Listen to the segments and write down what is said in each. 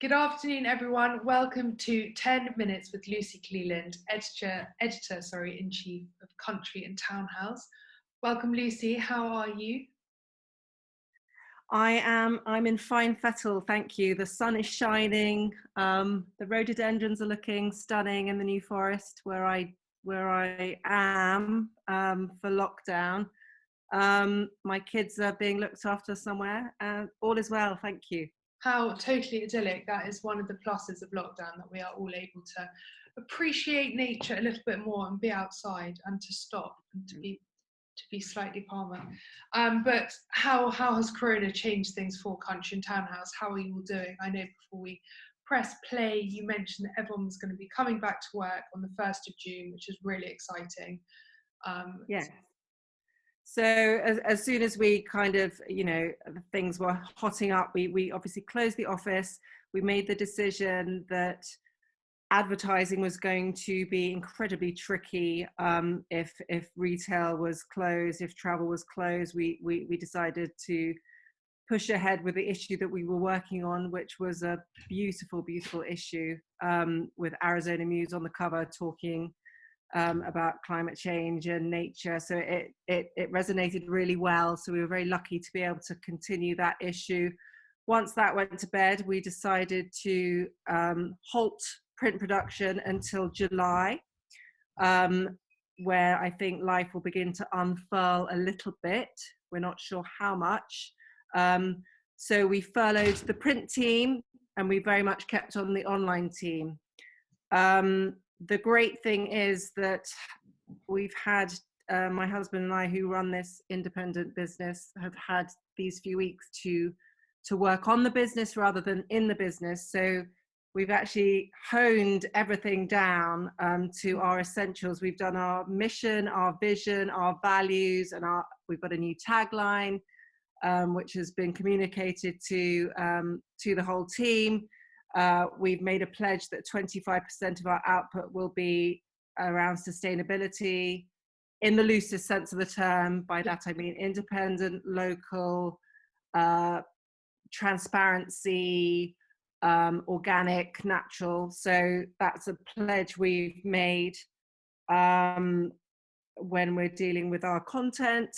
Good afternoon, everyone. Welcome to 10 Minutes with Lucy Cleland, Editor-in-Chief of Country and Town House. Welcome, Lucy. How are you? I'm in fine fettle, thank you. The sun is shining. The rhododendrons are looking stunning in the New Forest where I am for lockdown. My kids are being looked after somewhere, and all is well, thank you. How totally idyllic. That is one of the pluses of lockdown, that we are all able to appreciate nature a little bit more and be outside and to stop and to be slightly calmer. But how has Corona changed things for Country and Town House? How are you all doing? I know before we press play, you mentioned that everyone was going to be coming back to work on the 1st of June, which is really exciting. Yeah. So as soon as we kind of, things were hotting up, we obviously closed the office. We made the decision that advertising was going to be incredibly tricky if retail was closed, if travel was closed. We decided to push ahead with the issue that we were working on, which was a beautiful issue with Arizona Muse on the cover talking about climate change and nature. So it resonated really well. So we were very lucky to be able to continue that issue. Once that went to bed, we decided to halt print production until July, where I think life will begin to unfurl a little bit. We're not sure how much. So we furloughed the print team and we very much kept on the online team. The great thing is that we've had, my husband and I, who run this independent business, have had these few weeks to work on the business rather than in the business. So we've actually honed everything down to our essentials. We've done our mission, our vision, our values, and we've got a new tagline, which has been communicated to the whole team. We've made a pledge that 25% of our output will be around sustainability in the loosest sense of the term. By that I mean independent, local, transparency, organic, natural. So that's a pledge we've made when we're dealing with our content.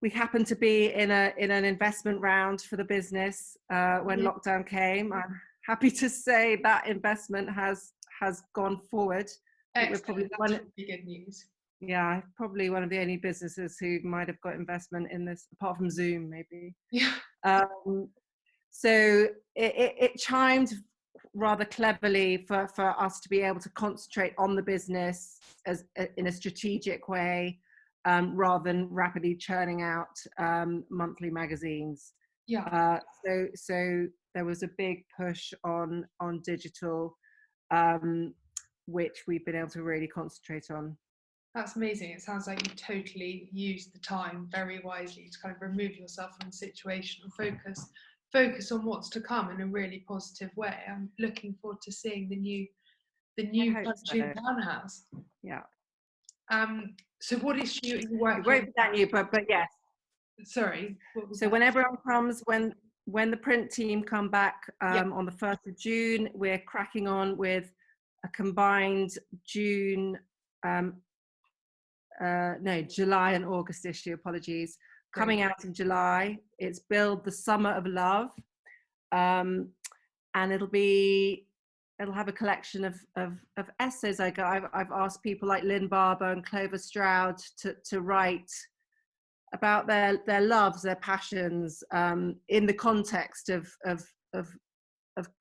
We happened to be in an investment round for the business when lockdown came. I'm happy to say that investment has gone forward. Excellent. That's really good news. Yeah, probably one of the only businesses who might have got investment in this, apart from Zoom, maybe. Yeah. So it chimed rather cleverly for us to be able to concentrate on the business in a strategic way, rather than rapidly churning out monthly magazines. Yeah. So there was a big push on digital, which we've been able to really concentrate on. That's amazing. It sounds like you totally used the time very wisely to kind of remove yourself from the situation and focus on what's to come in a really positive way. I'm looking forward to seeing the new Country and Town House. Yeah. So what issue are you working on? It won't be that new, but yes. Sorry. So when everyone comes, when the print team come back on the 1st of June, we're cracking on with a combined July and August issue, apologies. Great. Coming out in July. It's billed The Summer of Love. And it'll have a collection of essays. I've asked people like Lynn Barber and Clover Stroud to write about their loves, their passions, in the context of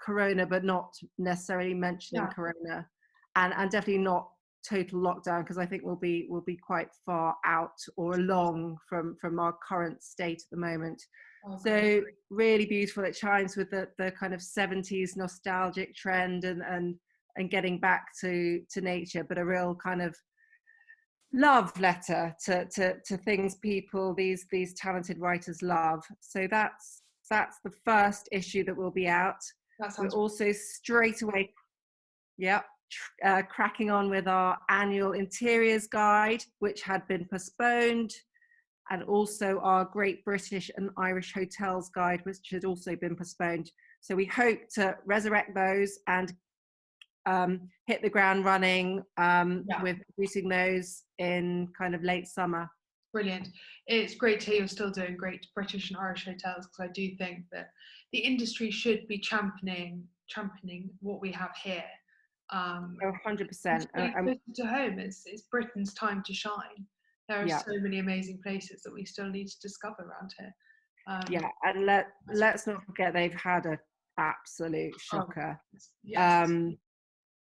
Corona, but not necessarily mentioning Corona, and definitely not total lockdown, because I think we'll be quite far out or along from our current state at the moment. Okay. So really beautiful. It chimes with the kind of 70s nostalgic trend and getting back to nature, but a real kind of love letter to things these talented writers love. So that's the first issue that will be out. We're also straight away cracking on with our annual interiors guide, which had been postponed, and also our Great British and Irish Hotels guide, which had also been postponed. So we hope to resurrect those and hit the ground running with producing those in kind of late summer. Brilliant. It's great to hear you're still doing great British and Irish hotels, because I do think that the industry should be championing what we have here. 100%. Closer to home. It's Britain's time to shine. There are so many amazing places that we still need to discover around here. And let's not forget they've had an absolute shocker.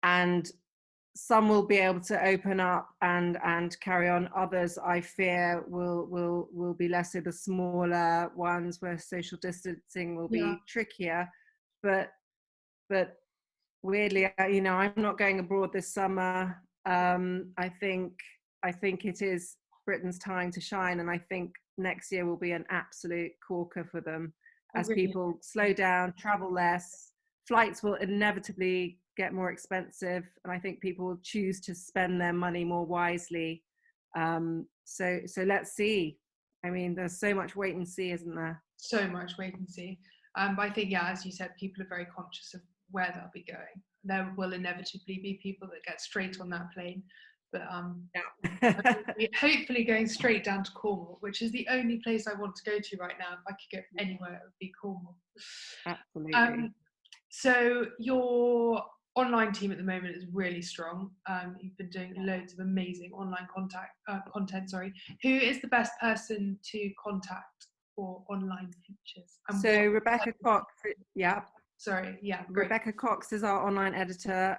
And some will be able to open up and carry on. Others, I fear, will be less of the smaller ones where social distancing will be trickier. But weirdly, you know, I'm not going abroad this summer. I think it is Britain's time to shine, and I think next year will be an absolute corker for them as people slow down, travel less. Flights will inevitably get more expensive, and I think people will choose to spend their money more wisely. So let's see. I mean, there's so much wait and see, isn't there? So much wait and see. But I think, as you said, people are very conscious of where they'll be going. There will inevitably be people that get straight on that plane, but hopefully going straight down to Cornwall, which is the only place I want to go to right now. If I could go anywhere, it would be Cornwall. Absolutely. So your online team at the moment is really strong. You've been doing loads of amazing online content. Who is the best person to contact for online features? And so Rebecca Cox, Rebecca Cox is our online editor.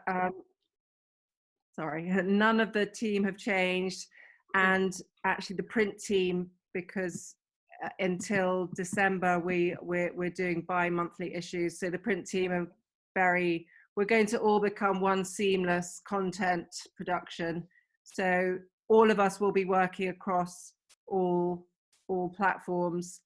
None of the team have changed, and actually the print team, because until December we're doing bi-monthly issues, so the print team we're going to all become one seamless content production, so all of us will be working across all platforms.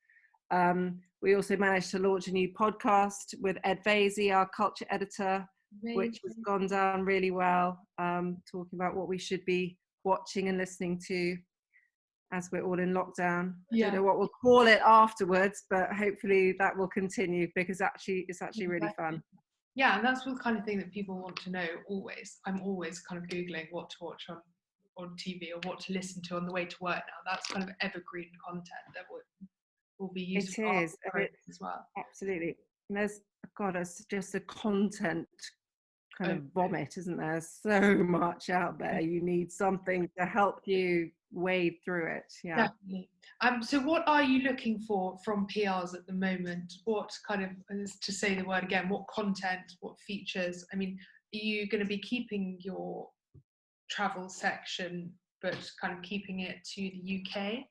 We also managed to launch a new podcast with Ed Vasey, our culture editor, which has gone down really well, talking about what we should be watching and listening to as we're all in lockdown. I don't know what we'll call it afterwards, but hopefully that will continue, because it's actually really fun. Yeah, and that's the kind of thing that people want to know always. I'm always kind of Googling what to watch on TV or what to listen to on the way to work now. That's kind of evergreen content that will be useful. It is as well. Absolutely. And it's just a content kind of vomit, isn't there? So much out there. You need something to help you wade through it. Yeah. Definitely. So what are you looking for from PRs at the moment? What kind of, to say the word again, what content, what features? I mean, are you going to be keeping your travel section but kind of keeping it to the UK,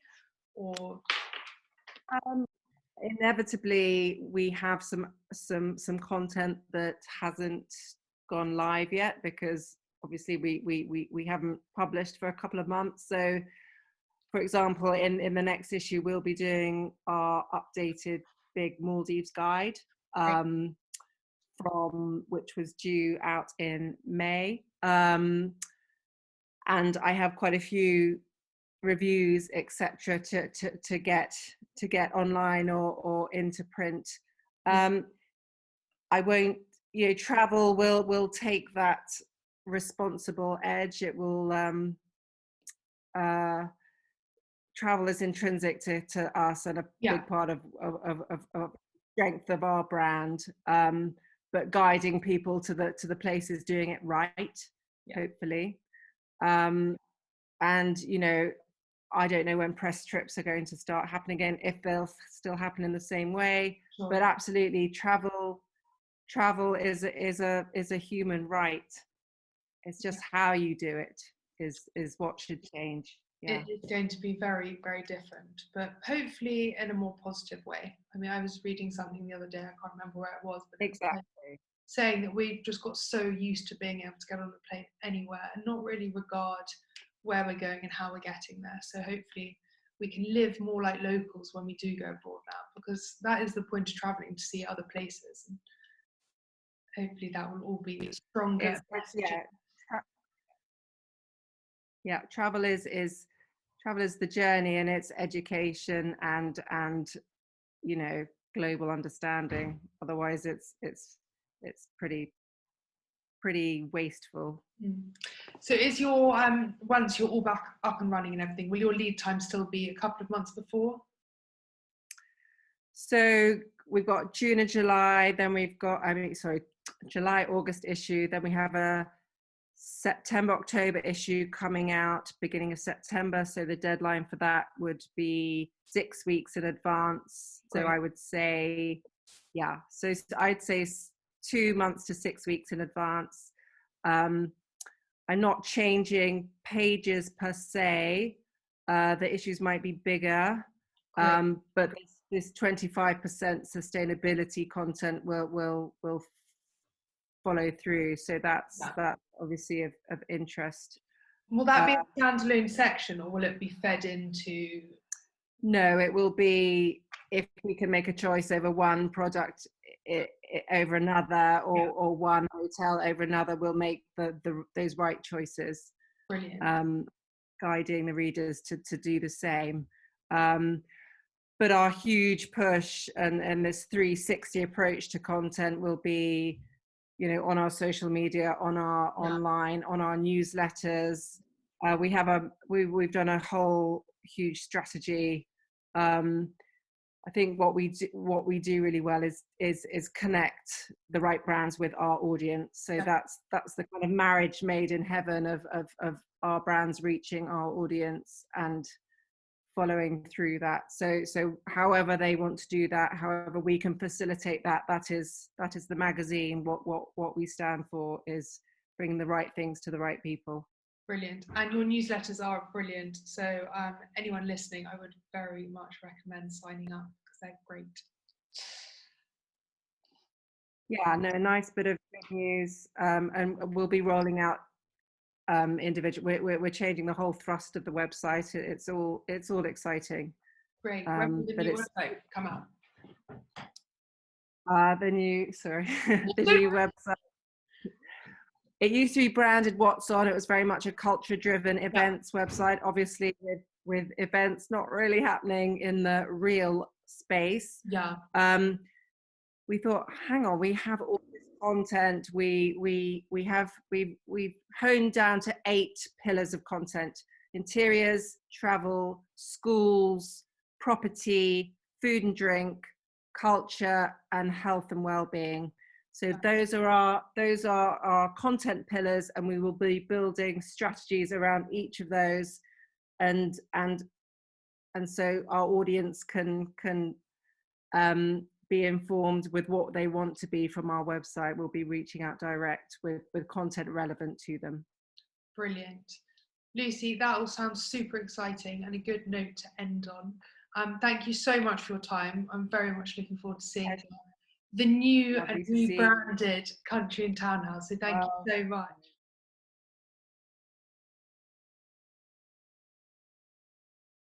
or? Inevitably we have some content that hasn't gone live yet, because obviously we haven't published for a couple of months. So for example, in the next issue we'll be doing our updated big Maldives guide, from which was due out in May, and I have quite a few reviews, etc., to get online or into print. I won't, travel will take that responsible edge. It will travel is intrinsic to us and a big part of strength of our brand, but guiding people to the places, doing it right, hopefully. And I don't know when press trips are going to start happening again, if they'll still happen in the same way. But absolutely, travel is a human right. It's just how you do it is what should change. Yeah. It's going to be very, very different, but hopefully in a more positive way. I mean, I was reading something the other day, I can't remember where it was, but exactly, saying that we've just got so used to being able to get on a plane anywhere and not really regard where we're going and how we're getting there. So hopefully we can live more like locals when we do go abroad now, because that is the point of traveling, to see other places. And hopefully that will all be stronger. Travel is the journey, and it's education and global understanding. Otherwise, it's pretty wasteful. So is your once you're all back up and running and everything, will your lead time still be a couple of months before? So we've got June and July, then we've got July, August issue, then we have a September, October issue coming out beginning of September. So the deadline for that would be 6 weeks in advance. Great. So I would say, yeah, so I'd say 2 months to 6 weeks in advance. I'm not changing pages per se. The issues might be bigger, but this 25% sustainability content will follow through. So that's obviously of interest. Will that be a standalone section, or will it be fed into? No, it will be, if we can make a choice over one product over another, or one hotel over another, we'll make those right choices. Brilliant. Guiding the readers to do the same. But our huge push and this 360 approach to content will be, on our social media, on our online, on our newsletters. We've done a whole huge strategy. I think what we do really well is connect the right brands with our audience. So that's the kind of marriage made in heaven of our brands reaching our audience and following through that. So however they want to do that, however we can facilitate that, that is the magazine. What we stand for is bringing the right things to the right people. Brilliant. And your newsletters are brilliant. So anyone listening, I would very much recommend signing up because they're great. Yeah, no, nice bit of good news. And we'll be rolling out individual. We're changing the whole thrust of the website. It's all exciting. Great. When will the new website come out? The new website. It used to be branded What's On. It was very much a culture-driven events website. Obviously, with events not really happening in the real space. Yeah. We thought, hang on, we have all this content. We've honed down to 8 pillars of content: interiors, travel, schools, property, food and drink, culture, and health and well-being. So those are our content pillars, and we will be building strategies around each of those, and so our audience can be informed with what they want to be from our website. We'll be reaching out direct with content relevant to them. Brilliant. Lucy, that all sounds super exciting and a good note to end on. Thank you so much for your time. I'm very much looking forward to seeing the new and rebranded Country and Townhouse. So thank you so much.